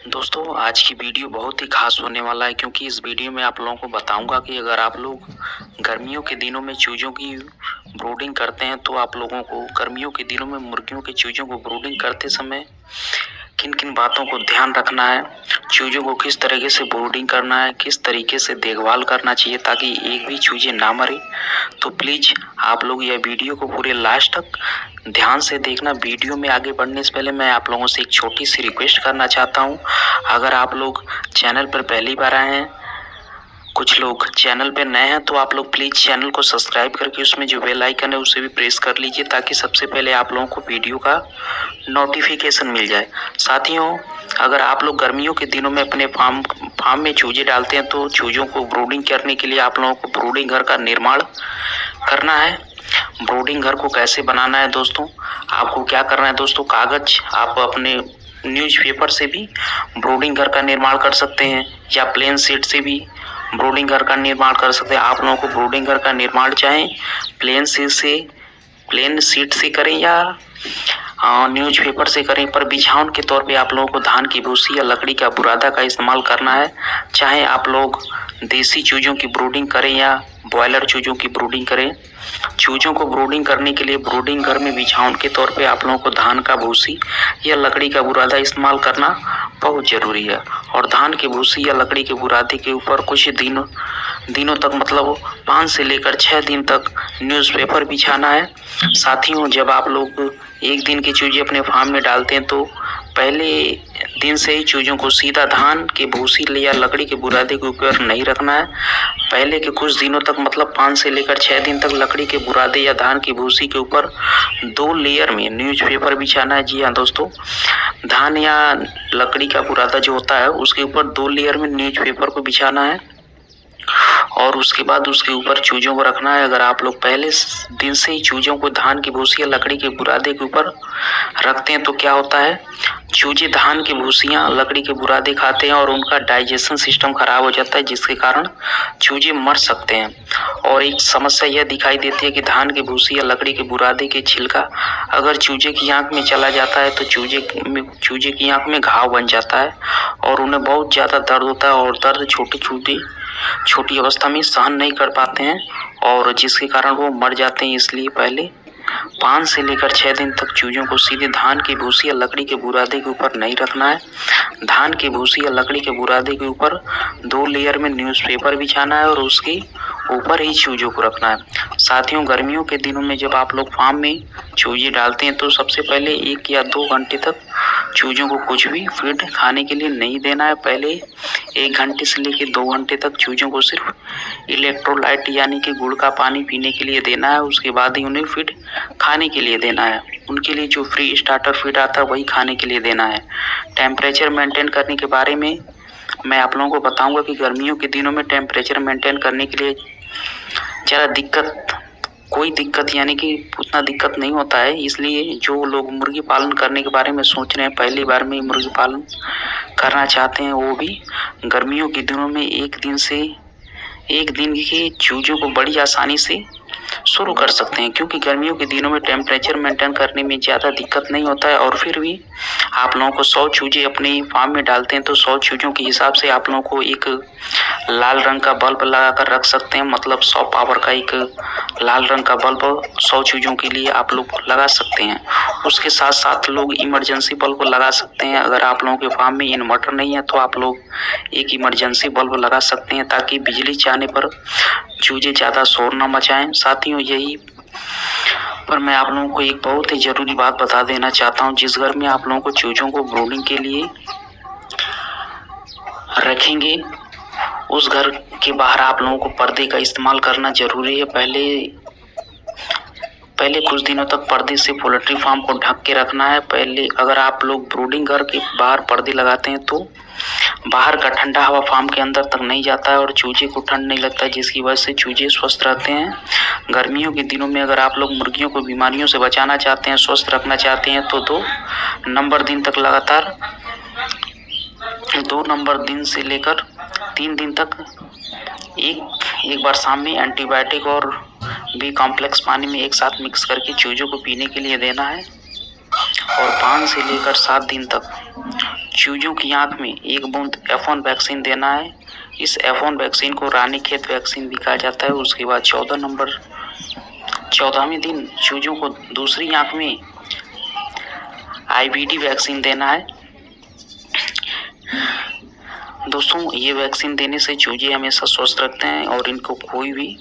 दोस्तों आज की वीडियो बहुत ही खास होने वाला है क्योंकि इस वीडियो में आप लोगों को बताऊंगा कि अगर आप लोग गर्मियों के दिनों में चूजों की ब्रूडिंग करते हैं तो आप लोगों को गर्मियों के दिनों में मुर्गियों के चूजों को ब्रूडिंग करते समय किन किन बातों को ध्यान रखना है, चूजों को किस तरीके से ब्रूडिंग करना है, किस तरीके से देखभाल करना चाहिए ताकि एक भी चूजे ना मरे। तो प्लीज़ आप लोग यह वीडियो को पूरे लास्ट तक ध्यान से देखना। वीडियो में आगे बढ़ने से पहले मैं आप लोगों से एक छोटी सी रिक्वेस्ट करना चाहता हूं। अगर आप लोग चैनल पर पहली बार आए हैं, कुछ लोग चैनल पे नए हैं, तो आप लोग प्लीज़ चैनल को सब्सक्राइब करके उसमें जो बेल आइकन है उसे भी प्रेस कर लीजिए ताकि सबसे पहले आप लोगों को वीडियो का नोटिफिकेशन मिल जाए। साथियों, अगर आप लोग गर्मियों के दिनों में अपने फार्म में चूजे डालते हैं तो चूजों को ब्रूडिंग करने के लिए आप लोगों को ब्रूडिंग घर का निर्माण करना है। ब्रूडिंग घर को कैसे बनाना है दोस्तों, आपको क्या करना है दोस्तों, कागज आप अपने न्यूज़पेपर से भी ब्रूडिंग घर का निर्माण कर सकते हैं या प्लेन शीट से भी ब्रूडिंग घर का निर्माण कर सकते हैं। आप लोगों को ब्रूडिंग घर का निर्माण चाहे प्लेन शीट से करें या न्यूज़पेपर से करें, पर बिछावन के तौर पे आप लोगों को धान की भूसी या लकड़ी का बुरादा का इस्तेमाल करना है। चाहे आप लोग देसी चूजों की ब्रूडिंग करें या ब्रॉयलर चूजों की ब्रूडिंग करें, चूजों को ब्रूडिंग करने के लिए ब्रूडिंग घर में बिछावन के तौर पे आप लोगों को धान का भूसी या लकड़ी का बुरादा इस्तेमाल करना बहुत ज़रूरी है। और धान की भूसी या लकड़ी के बुरादे के ऊपर कुछ दिनों तक मतलब 5 से लेकर 6 दिन तक न्यूज़पेपर बिछाना है। साथियों, जब आप लोग एक दिन के चूजे अपने फार्म में डालते हैं तो पहले दिन से ही चूजों को सीधा धान के भूसी या लकड़ी के बुरादे के ऊपर नहीं रखना है। पहले के कुछ दिनों तक मतलब 5 से लेकर 6 दिन तक लकड़ी के बुरादे या धान की भूसी के ऊपर 2 लेयर में न्यूज़पेपर बिछाना है। जी हाँ दोस्तों, धान या लकड़ी का बुरादा जो होता है उसके ऊपर 2 लेयर में न्यूज़पेपर को बिछाना है और उसके बाद उसके ऊपर चूजों को रखना है। अगर आप लोग पहले दिन से ही चूजों को धान की भूसी या लकड़ी के बुरादे के ऊपर रखते हैं तो क्या होता है, चूजे धान की भूसियाँ लकड़ी के बुरादे खाते हैं और उनका डाइजेशन सिस्टम खराब हो जाता है जिसके कारण चूजे मर सकते हैं। और एक समस्या यह दिखाई देती है कि धान की भूसी या लकड़ी के बुरादे के छिलका अगर चूजे की आँख में चला जाता है तो चूजे की आँख में घाव बन जाता है और उन्हें बहुत ज़्यादा दर्द होता है और दर्द छोटी अवस्था में सहन नहीं कर पाते हैं और जिसके कारण वो मर जाते हैं। इसलिए पहले 5 से लेकर 6 दिन तक चूजों को सीधे धान की भूसी या लकड़ी के बुरादे के ऊपर नहीं रखना है। धान की भूसी या लकड़ी के बुरादे के ऊपर 2 लेयर में न्यूज़पेपर बिछाना है और उसके ऊपर ही चूजों को रखना है। साथियों, गर्मियों के दिनों में जब आप लोग फार्म में चूजे डालते हैं तो सबसे पहले 1 या 2 घंटे तक चूजों को कुछ भी फीड खाने के लिए नहीं देना है। पहले 1 घंटे से लेकर 2 घंटे तक चूजों को सिर्फ इलेक्ट्रोलाइट यानी कि गुड़ का पानी पीने के लिए देना है। उसके बाद ही उन्हें फीड खाने के लिए देना है। उनके लिए जो फ्री स्टार्टर फीड आता है वही खाने के लिए देना है। टेम्परेचर मेंटेन करने के बारे में मैं आप लोगों को बताऊंगा कि गर्मियों के दिनों में टेम्परेचर मेंटेन करने के लिए ज़्यादा कोई दिक्कत यानी कि उतना दिक्कत नहीं होता है। इसलिए जो लोग मुर्गी पालन करने के बारे में सोच रहे हैं, पहली बार में मुर्गी पालन करना चाहते हैं, वो भी गर्मियों के दिनों में एक दिन के चूजों को बड़ी आसानी से शुरू कर सकते हैं क्योंकि गर्मियों के दिनों में टेम्परेचर मेंटेन करने में ज़्यादा दिक्कत नहीं होता है। और फिर भी आप लोगों को 100 चूजे अपने फार्म में डालते हैं तो 100 चूजों के हिसाब से आप लोगों को एक लाल रंग का बल्ब लगा कर रख सकते हैं। मतलब 100 पावर का एक लाल रंग का बल्ब 100 चूजों के लिए आप लोग लगा सकते हैं। उसके साथ साथ लोग इमरजेंसी बल्ब लगा सकते हैं। अगर आप लोगों के फार्म में इन्वर्टर नहीं है तो आप लोग एक इमरजेंसी बल्ब लगा सकते हैं ताकि बिजली जाने पर चूजे ज़्यादा शोर न मचाएं। साथियों, यही पर मैं आप लोगों को एक बहुत ही ज़रूरी बात बता देना चाहता हूं। जिस घर में आप लोगों को चूजों को ब्रूडिंग के लिए रखेंगे उस घर के बाहर आप लोगों को पर्दे का इस्तेमाल करना ज़रूरी है। पहले कुछ दिनों तक पर्दे से पोल्ट्री फार्म को ढक के रखना है। पहले अगर आप लोग ब्रूडिंग घर के बाहर पर्दे लगाते हैं तो बाहर का ठंडा हवा फार्म के अंदर तक नहीं जाता है और चूजे को ठंड नहीं लगता है जिसकी वजह से चूजे स्वस्थ रहते हैं। गर्मियों के दिनों में अगर आप लोग मुर्गियों को बीमारियों से बचाना चाहते हैं, स्वस्थ रखना चाहते हैं तो 2 नंबर दिन तक लगातार 2 नंबर दिन से लेकर 3 दिन तक एक बार शाम में एंटीबायोटिक और बी कॉम्प्लेक्स पानी में एक साथ मिक्स करके चूजों को पीने के लिए देना है। और 5 से लेकर 7 दिन तक चूजों की आँख में 1 बूंद F1 वैक्सीन देना है। इस F1 वैक्सीन को रानीखेत वैक्सीन भी कहा जाता है। उसके बाद 14वें दिन चूजों को दूसरी आँख में IVD वैक्सीन देना है। दोस्तों, ये वैक्सीन देने से चूजे हमेशा स्वस्थ रखते हैं और इनको कोई भी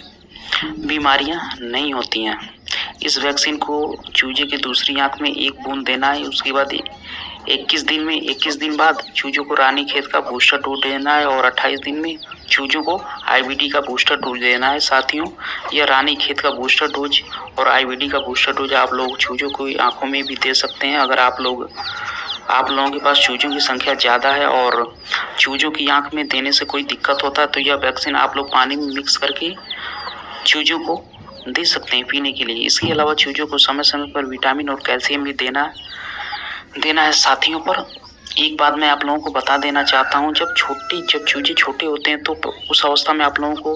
बीमारियां नहीं होती हैं। इस वैक्सीन को चूजे की दूसरी आंख में 1 बूंद देना है। उसके बाद 21 दिन बाद चूजों को रानीखेत का बूस्टर डोज देना है और 28 दिन में चूजों को IVD का बूस्टर डोज देना है। साथियों, यह रानीखेत का बूस्टर डोज और IVD का बूस्टर डोज आप लोग चूजों को आंखों में भी दे सकते हैं। अगर आप लोगों के पास चूजों की संख्या ज़्यादा है और चूजों की आंख में देने से कोई दिक्कत होता है तो यह वैक्सीन आप लोग पानी में मिक्स करके चूजों को दे सकते हैं पीने के लिए। इसके अलावा चूजों को समय समय पर विटामिन और कैल्शियम भी देना है। साथियों, पर एक बात मैं आप लोगों को बता देना चाहता हूं, जब चूजे छोटे होते हैं तो उस अवस्था में आप लोगों को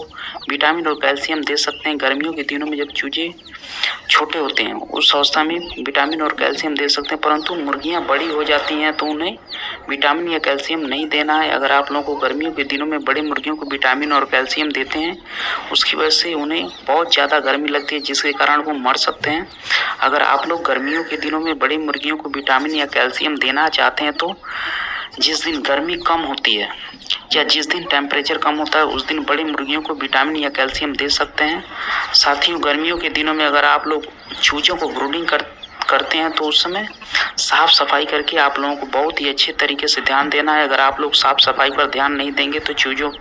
विटामिन और कैल्शियम दे सकते हैं। गर्मियों के दिनों में जब चूजे छोटे होते हैं उस अवस्था में विटामिन और कैल्शियम दे सकते हैं, परंतु मुर्गियां बड़ी हो जाती हैं तो उन्हें विटामिन या कैल्शियम नहीं देना है। अगर आप लोगों को गर्मियों के दिनों में बड़े मुर्गियों को विटामिन और कैल्शियम देते हैं, उसकी वजह से उन्हें बहुत ज़्यादा गर्मी लगती है जिसके कारण वो मर सकते हैं। अगर आप लोग गर्मियों के दिनों में बड़ी मुर्गियों को विटामिन या कैल्शियम देना चाहते हैं तो जिस दिन गर्मी कम होती है या जिस दिन टेम्परेचर कम होता है उस दिन बड़ी मुर्गियों को विटामिन या कैल्शियम दे सकते हैं। साथियों, गर्मियों के दिनों में अगर आप लोग चूजों को ब्रूडिंग करते हैं तो उस समय साफ सफाई करके आप लोगों को बहुत ही अच्छे तरीके से ध्यान देना है। अगर आप लोग साफ सफाई पर ध्यान नहीं देंगे तो चूजों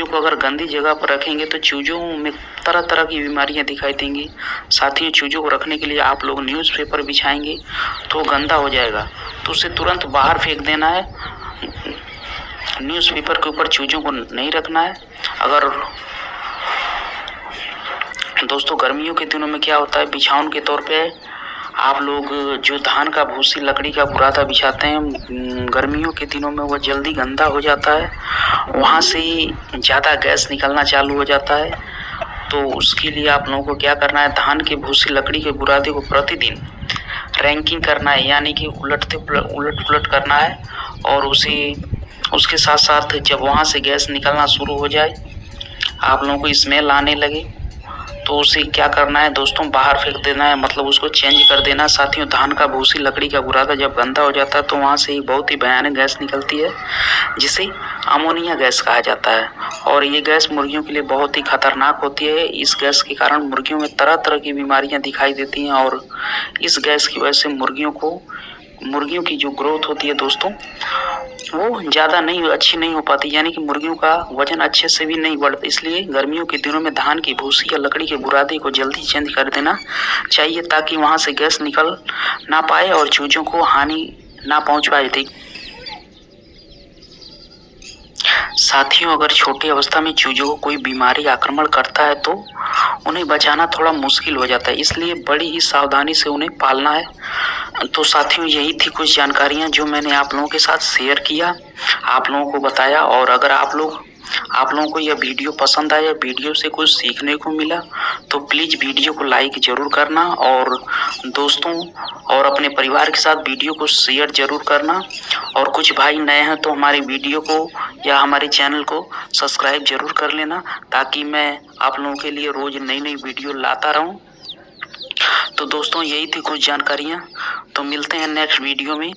को अगर गंदी जगह पर रखेंगे तो चूजों में तरह तरह की बीमारियां दिखाई देंगी। साथियों, चूजों को रखने के लिए आप लोग न्यूज़पेपर बिछाएंगे तो गंदा हो जाएगा तो उसे तुरंत बाहर फेंक देना है। न्यूज़पेपर के ऊपर चूजों को नहीं रखना है। अगर दोस्तों, गर्मियों के दिनों में क्या होता है, बिछावन के तौर पे आप लोग जो धान का भूसी लकड़ी का बुरादा बिछाते हैं, गर्मियों के दिनों में वह जल्दी गंदा हो जाता है, वहाँ से ज़्यादा गैस निकलना चालू हो जाता है। तो उसके लिए आप लोगों को क्या करना है, धान के भूसी लकड़ी के बुरादे को प्रतिदिन रैंकिंग करना है, यानी कि उलट पुलट करना है और उसके साथ साथ जब वहाँ से गैस निकलना शुरू हो जाए, आप लोगों को स्मेल आने लगे तो उसे क्या करना है दोस्तों, बाहर फेंक देना है, मतलब उसको चेंज कर देना। साथियों, धान का भूसी लकड़ी का बुरादा जब गंदा हो जाता है तो वहाँ से एक बहुत ही भयानक गैस निकलती है जिसे अमोनिया गैस कहा जाता है और ये गैस मुर्गियों के लिए बहुत ही खतरनाक होती है। इस गैस के कारण मुर्गियों में तरह तरह की बीमारियां दिखाई देती हैं और इस गैस की वजह से मुर्गियों की जो ग्रोथ होती है दोस्तों वो ज़्यादा अच्छी नहीं हो पाती, यानी कि मुर्गियों का वजन अच्छे से भी नहीं बढ़ता। इसलिए गर्मियों के दिनों में धान की भूसी या लकड़ी के बुरादे को जल्दी चेंज कर देना चाहिए ताकि वहाँ से गैस निकल ना पाए और चूजों को हानि ना पहुँच पाए। साथियों, अगर छोटी अवस्था में चूजों को कोई बीमारी आक्रमण करता है तो उन्हें बचाना थोड़ा मुश्किल हो जाता है, इसलिए बड़ी ही सावधानी से उन्हें पालना है। तो साथियों, यही थी कुछ जानकारियां जो मैंने आप लोगों के साथ शेयर किया, आप लोगों को बताया। और अगर आप लोगों को यह वीडियो पसंद आया, वीडियो से कुछ सीखने को मिला तो प्लीज़ वीडियो को लाइक ज़रूर करना और दोस्तों और अपने परिवार के साथ वीडियो को शेयर ज़रूर करना। और कुछ भाई नए हैं तो हमारे वीडियो को या हमारे चैनल को सब्सक्राइब ज़रूर कर लेना ताकि मैं आप लोगों के लिए रोज़ नई वीडियो लाता रहूं। तो दोस्तों, यही थी कुछ जानकारियाँ, तो मिलते हैं नेक्स्ट वीडियो में।